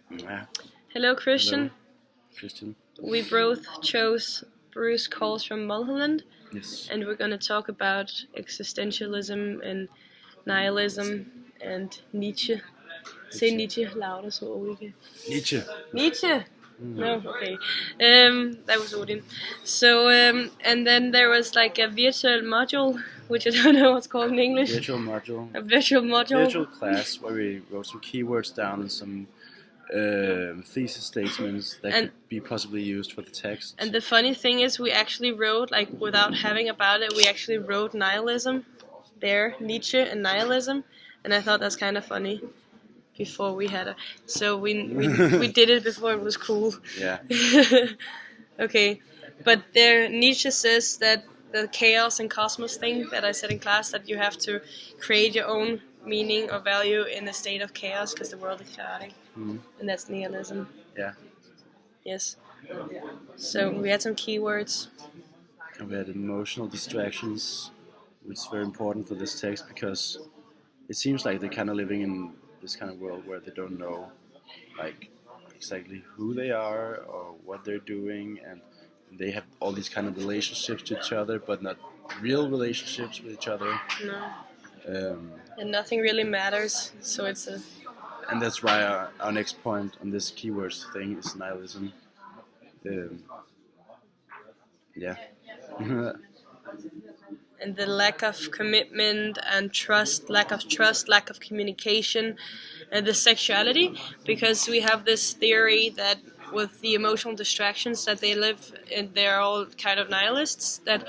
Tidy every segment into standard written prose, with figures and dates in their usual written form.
Yeah. Hello, Christian. Hello, Christian. We both chose Bruce Calls from Mulholland, Yes. and we're going to talk about existentialism and nihilism and Nietzsche. Say Nietzsche louder so we can. Nietzsche. Nietzsche! No, okay. That was Odin. So, and then there was like a virtual module, which I don't know what's called in English. Virtual module. A virtual module. Virtual class where we wrote some keywords down and some thesis statements that could be possibly used for the text. And the funny thing is, we actually wrote, like, without having about it, we actually wrote nihilism there, Nietzsche and nihilism, and I thought that's kind of funny. Before we had so we did it before it was cool. Yeah. Okay, but there Nietzsche says that the chaos and cosmos thing that I said in class, that you have to create your own meaning or value in a state of chaos because the world is chaotic, and that's nihilism. Yeah. Yes. So we had some keywords. And we had emotional distractions, which is very important for this text because it seems like they're kind of living in this kind of world where they don't know, like, exactly who they are or what they're doing, and they have all these kind of relationships to each other, but not real relationships with each other. No. And nothing really matters, so it's a... And that's why our next point on this keywords thing is nihilism. Yeah. And the lack of commitment and trust, lack of communication, and the sexuality, because we have this theory that with the emotional distractions that they live in, they're all kind of nihilists that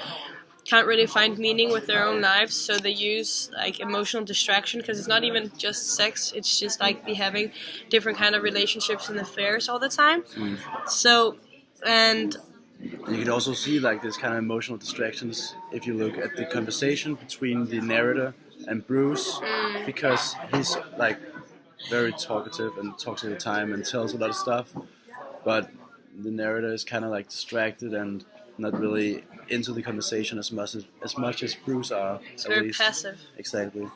can't really find meaning with their own lives, so they use like emotional distraction, because it's not even just sex, it's just like be having different kind of relationships and affairs all the time. So, and you can also see like this kind of emotional distractions if you look at the conversation between the narrator and Bruce, because he's like very talkative and talks all the time and tells a lot of stuff, but the narrator is kind of like distracted and not really into the conversation as much as Bruce are. It's very passive. Exactly,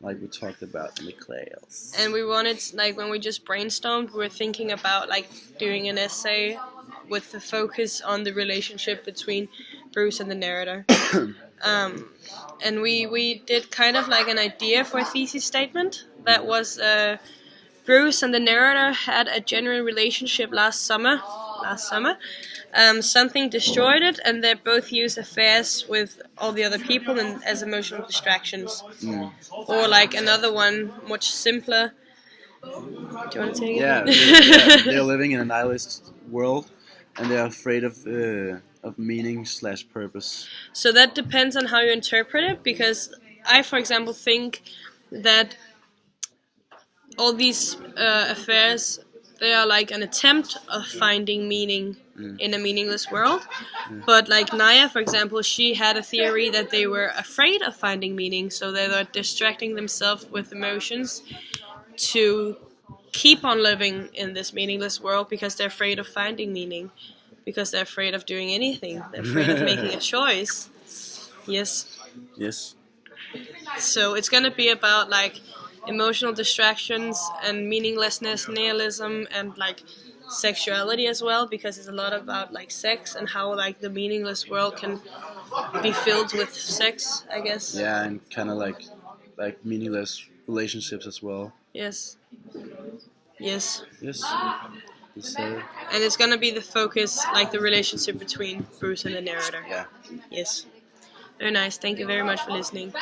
like we talked about in the class. And we wanted, like, when we just brainstormed, we were thinking about like doing an essay with the focus on the relationship between Bruce and the narrator. And we did kind of like an idea for a thesis statement that was Bruce and the narrator had a genuine relationship last summer. Something destroyed it, and they both use affairs with all the other people and as emotional distractions. Or like another one, much simpler. Do you want to take it? Yeah, they're living in a nihilist world, and they're afraid of meaning / purpose. So that depends on how you interpret it, because I, for example, think that all these affairs, they are like an attempt of finding meaning in a meaningless world. But like Naya, for example, she had a theory that they were afraid of finding meaning, so they were distracting themselves with emotions to keep on living in this meaningless world because they're afraid of finding meaning, because they're afraid of doing anything. They're afraid of making a choice. Yes. Yes. So it's going to be about like emotional distractions and meaninglessness, nihilism, and like sexuality as well, because it's a lot about like sex and how like the meaningless world can be filled with sex, I guess. Yeah, and kind of like meaningless relationships as well. Yes. Yes. And it's gonna be the focus, like the relationship between Bruce and the narrator. Yeah. Yes. Very nice. Thank you very much for listening.